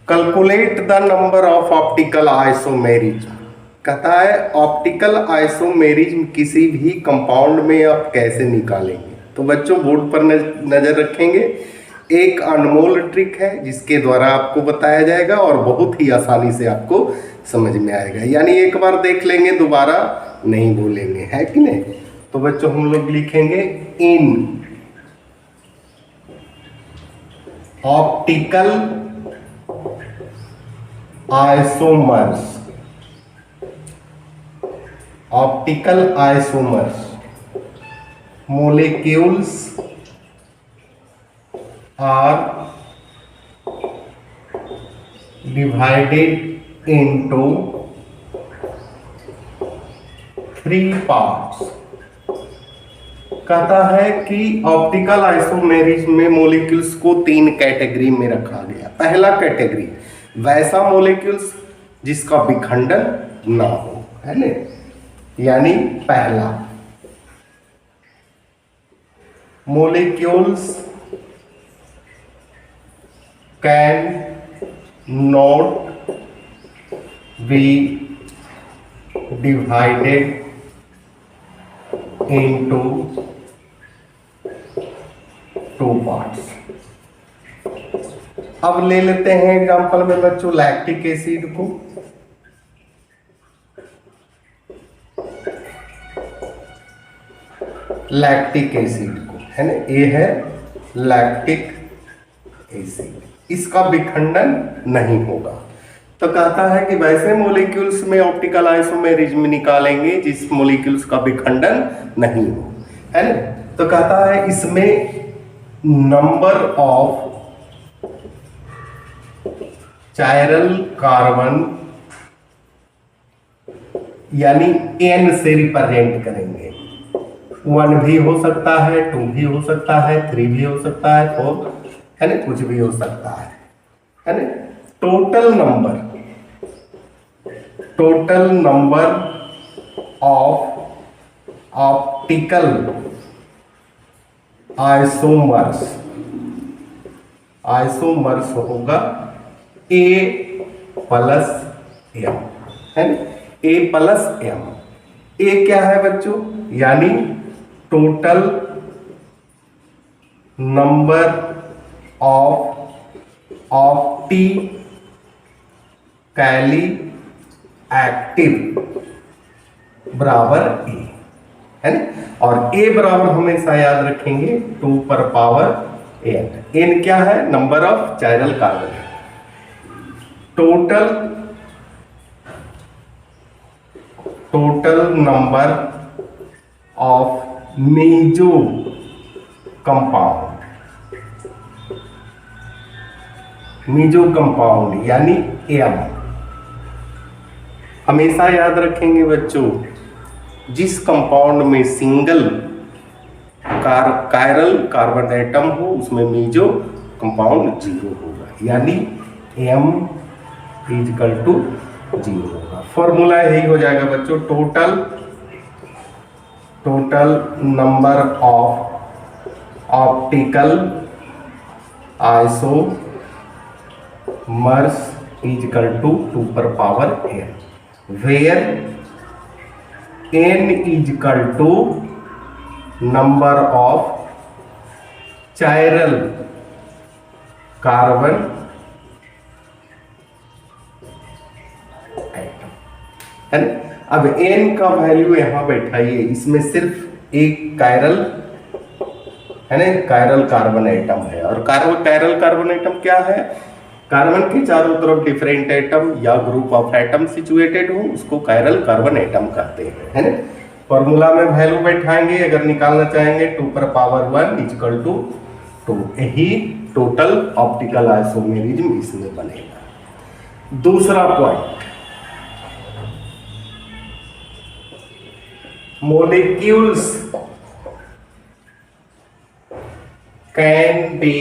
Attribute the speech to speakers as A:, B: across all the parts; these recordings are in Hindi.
A: Calculate the number of optical isomerism. कहता है ऑप्टिकल आइसोमेरिज्म किसी भी कंपाउंड में आप कैसे निकालेंगे। तो बच्चों बोर्ड पर नजर रखेंगे। एक अनमोल ट्रिक है जिसके द्वारा आपको बताया जाएगा और बहुत ही आसानी से आपको समझ में आएगा, यानी एक बार देख लेंगे दोबारा नहीं भूलेंगे, है कि नहीं। तो बच्चों हम लोग लिखेंगे in optical isomers, optical isomers molecules are divided into three parts। कहता है कि ऑप्टिकल आइसोमेरिज्म में मोलिक्यूल्स को तीन कैटेगरी में रखा गया। पहला कैटेगरी वैसा मोलिक्यूल्स जिसका विखंडन ना हो, है ना, यानी पहला molecules can not be divided into two parts। अब ले लेते हैं एग्जांपल में बच्चों लैक्टिक एसिड को। लैक्टिक एसिड को, है ना, ये है लैक्टिक एसिड, इसका विखंडन नहीं होगा। तो कहता है कि वैसे मॉलिक्यूल्स में ऑप्टिकल आइसोमेरिज्म निकालेंगे जिस मॉलिक्यूल्स का विखंडन नहीं हो, है ना। तो कहता है इसमें नंबर ऑफ चायरल कार्बन यानी n से रिप्रेजेंट करेंगे। 1 भी हो सकता है, 2 भी हो सकता है, 3 भी हो सकता है, 4, है ना, कुछ भी हो सकता है ना। Total number of optical isomers होगा A प्लस M, है ना, A प्लस M। A क्या है बच्चों, यानी total number of optically active बराबर A, है ना। और A बराबर हमेशा याद रखेंगे 2 पर पावर n। n क्या है, number of chiral carbon. Total number of meso compound यानी M। हमेशा याद रखेंगे बच्चों जिस कंपाउंड में सिंगल कायरल कार्बन एटम हो उसमें मेजो कंपाउंड 0 होगा, यानी M = 0 होगा। फॉर्मूला यही हो जाएगा बच्चों, total number of optical isomers = 2 पर power n, where n = number of chiral carbon atom, है ना। अब n का वैल्यू यहां बैठाइए, इसमें सिर्फ एक कायरल, है ना, कायरल कार्बन एटम है। और कायरल कार्बन एटम क्या है, कार्बन के चारों तरफ डिफरेंट एटम या ग्रुप ऑफ एटम सिचुएटेड हो उसको कायरल कार्बन एटम कहते हैं, है ना। फॉर्मूला में वैल्यू बैठाएंगे, अगर निकालना चाहेंगे 2 पर पावर 1 = 2। यही टोटल ऑप्टिकल आइसोमेरिज्म इसमें बनेगा। दूसरा point, molecules can be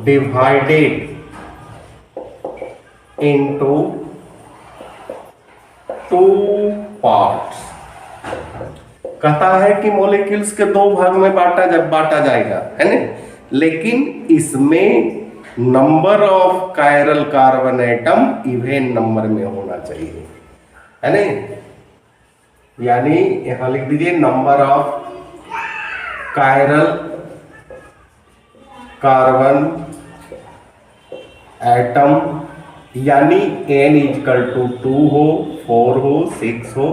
A: divided into 2 parts। कहता है कि मॉलिक्यूल्स के 2 भाग में बांटा जाएगा, है ना, लेकिन इसमें number of chiral carbon atom even number में होना चाहिए, है ना। यानी यहां लिख दीजिए number of chiral carbon atom, यानी n इक्वल टू 2 हो, 4 हो, 6 हो,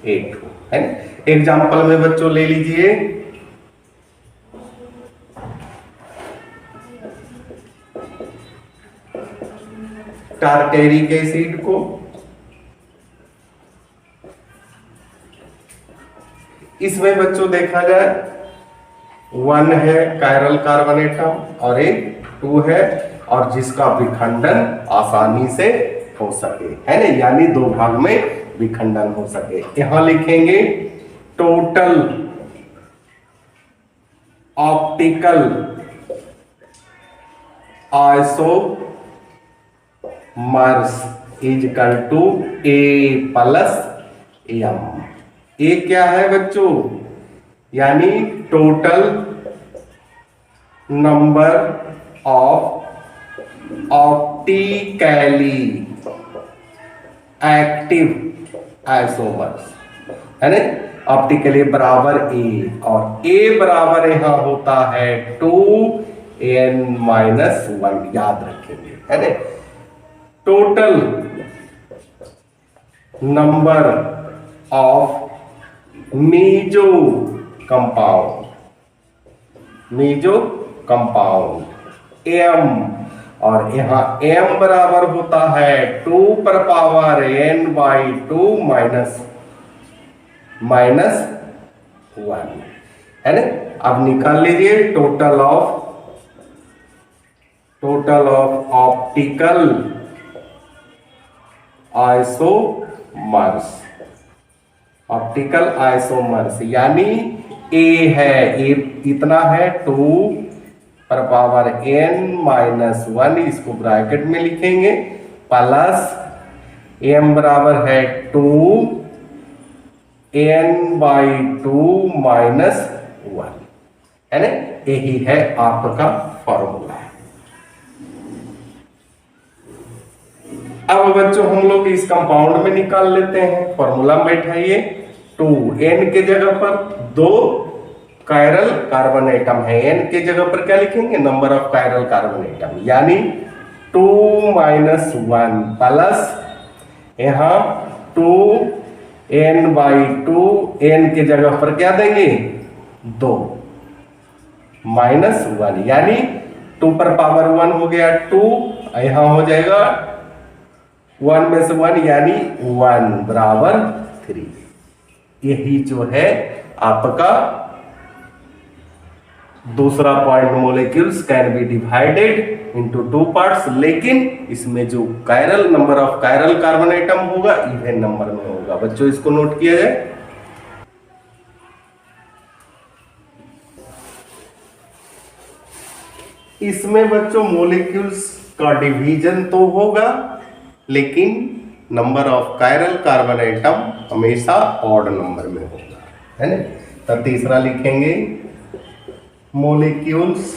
A: 8 हो, है ना। एग्जाम्पल में बच्चों ले लीजिए, टार्टेरिक एसिड को, इसमें बच्चों देखा जाए 1 है कायरल कार्बन एटम और एक 2 है, और जिसका विखंडन आसानी से हो सके, है ना, यानी 2 भाग में विखंडन हो सके। यहां लिखेंगे total optical isomers equal to A plus M। A क्या है बच्चों, यानी total number of optically active isomers, है ना। ऑप्टिकली बराबर ए, और ए बराबर यहां होता है 2n-1, याद रखेंगे, है ना। Total number of meso compound m, और यहां m बराबर होता है 2 पर पावर n/2 माइनस 1, है ना। अब निकाल लीजिए टोटल ऑफ ऑप्टिकल आइसोमर्स, यानी a है, a इतना है 2 पर पावर n-1, इसको ब्रैकेट में लिखेंगे, प्लस m बराबर है 2n/2 माइनस 1, है ना। यही है आपका फॉर्मूला। अब बच्चों हम लोग इस कंपाउंड में निकाल लेते हैं, फॉर्मूला में बैठाइए। 2n के जगह पर 2 कायरल कार्बन एटम है, n के जगह पर क्या लिखेंगे, number of chiral carbon atom, यानी 2 - 1 प्लस यहां 2n/2, n के जगह पर क्या देंगे 2 माइनस 1, यानी 2 पर पावर 1 हो गया 2, यहां हो जाएगा 1 में से 1, यानी 1 बराबर 3। यही जो है आपका दूसरा point, molecules can be divided into 2 parts, लेकिन इसमें जो chiral number of chiral carbon atom होगा इवन नंबर में होगा। बच्चों इसको नोट किया जाए। इसमें बच्चों मोलिक्यूल्स का डिवीजन तो होगा, लेकिन number of chiral carbon atom हमेशा ऑड नंबर में होगा, है ना। तो तीसरा लिखेंगे molecules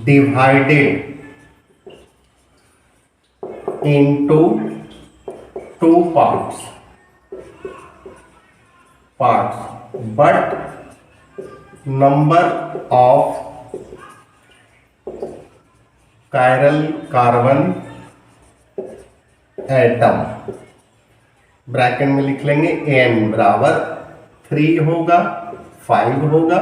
A: divided into 2 parts, but number of chiral carbon atom bracket में लिख लेंगे, n बराबर 3 होगा, 5 होगा,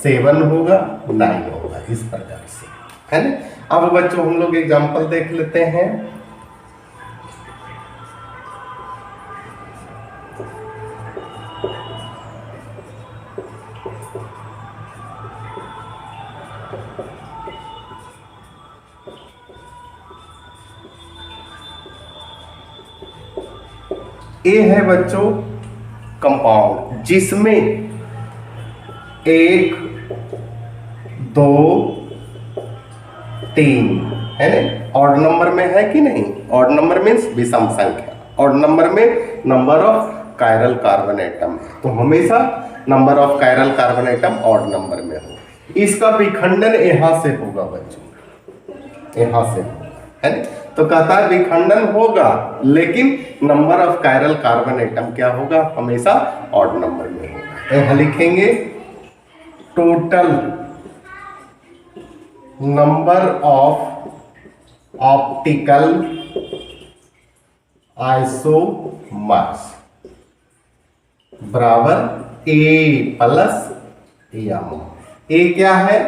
A: 7 होगा, 9 होगा, इस प्रकार से, है ना। अब बच्चों हम लोग एग्जांपल देख लेते हैं। ए है बच्चों कंपाउंड जिसमें 1 2 3, है ना। ऑड नंबर में है कि नहीं, ऑड नंबर मीन्स विषम संख्या, ऑड नंबर में number of chiral carbon atom, तो हमेशा number of chiral carbon atom odd number में हो। इसका विखंडन यहां से होगा बच्चों, यहां से, है ना। तो कहता है विखंडन होगा लेकिन number of chiral carbon atom क्या होगा, हमेशा ऑड नंबर में होगा। यहां लिखेंगे total number of optical isomers बराबर ए प्लस एम। ए क्या है,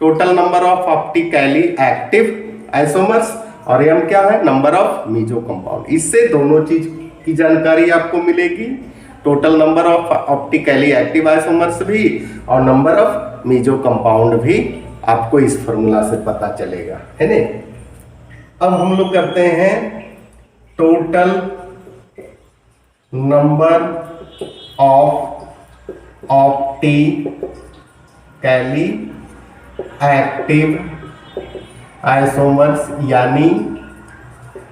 A: total number of optically active isomers, और एम क्या है, नंबर ऑफ मीजो कंपाउंड। इससे दोनों चीज की जानकारी आपको मिलेगी, total number of optically active isomers भी और नंबर ऑफ मीजो कंपाउंड भी आपको इस फॉर्मूला से पता चलेगा, है ना। अब हम लोग करते हैं total number of optically active isomers, यानी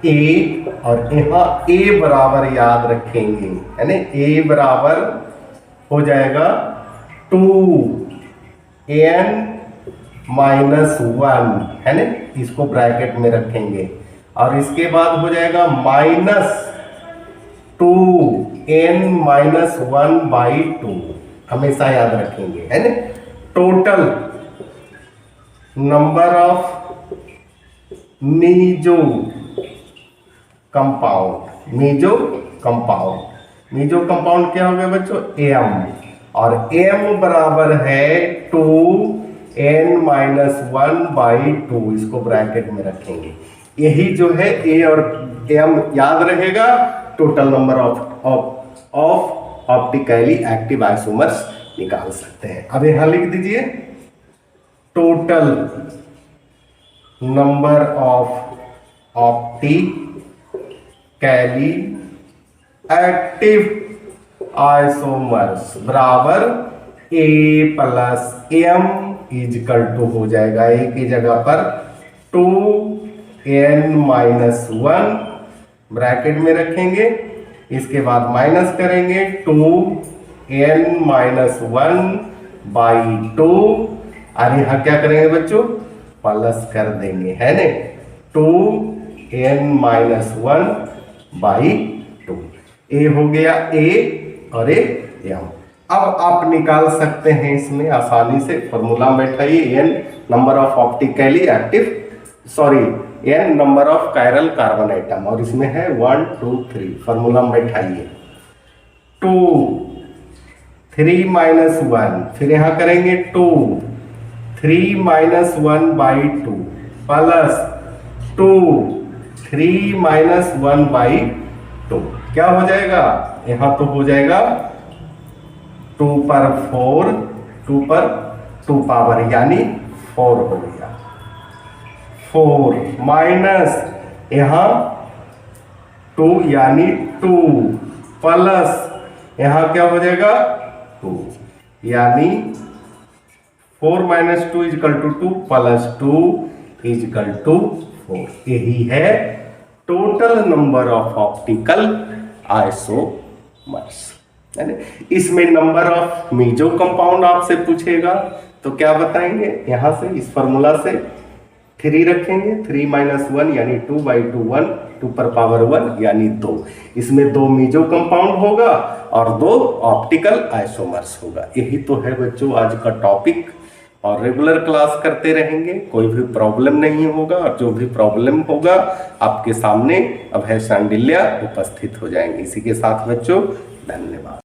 A: ए, और यहाँ ए बराबर याद रखेंगे, है ना। ए बराबर हो जाएगा 2n - 1, है ना, इसको ब्रैकेट में रखेंगे, और इसके बाद हो जाएगा -2n - 1/2, हमेशा याद रखेंगे, है ना। Total number of meso compound, meso compound क्या हो गया बच्चों, एम, और एम बराबर है 2n - 1/2, इसको ब्रैकेट में रखेंगे। यही जो है ए और एम याद रहेगा, total number of optically active isomers निकाल सकते हैं। अब यहां लिख दीजिए total number of optically active isomers बराबर ए प्लस एम इजकल टू हो जाएगा, ए की जगह पर 2n - 1 ब्रैकेट में रखेंगे, इसके बाद माइनस करेंगे 2n - 1/2, और यहाँ क्या करेंगे बच्चों, प्लस कर देंगे, है ना, 2n - 1/2। ए हो गया ए और ए एम। अब आप निकाल सकते हैं इसमें आसानी से, फॉर्मूला में बैठाइए, n number of optically active, sorry n number of chiral carbon atom, और इसमें है 1 2 3, फॉर्मूला में बैठाइए 2 3 - 1, फिर यहां करेंगे 2 3 - 1/2 प्लस 2 3 - 1/2, क्या हो जाएगा, यहां तो हो जाएगा 2 पर 4, 2 पर 2 पावर यानी 4 हो गया, 4 माइनस यहां 2 यानी 2 प्लस यहां क्या हो जाएगा 2, यानी 4 - 2 = 2 प्लस 2 = 4। यही है total number of optical isomers, है ना। इसमें नंबर ऑफ मीजो कंपाउंड आपसे पूछेगा तो क्या बताएंगे, यहां से इस फॉर्मूला से 3 रखेंगे, 3 - 1 यानी 2/2 1, 2 पर पावर 1 यानी 2, इसमें 2 मीजो कंपाउंड होगा और 2 ऑप्टिकल आइसोमर्स होगा। यही तो है बच्चों आज का टॉपिक, और रेगुलर क्लास करते रहेंगे, कोई भी प्रॉब्लम नहीं होगा, और जो भी प्रॉब्लम होगा आपके सामने अभय शांडिल्या उपस्थित हो जाएंगे। इसी के साथ बच्चों धन्यवाद।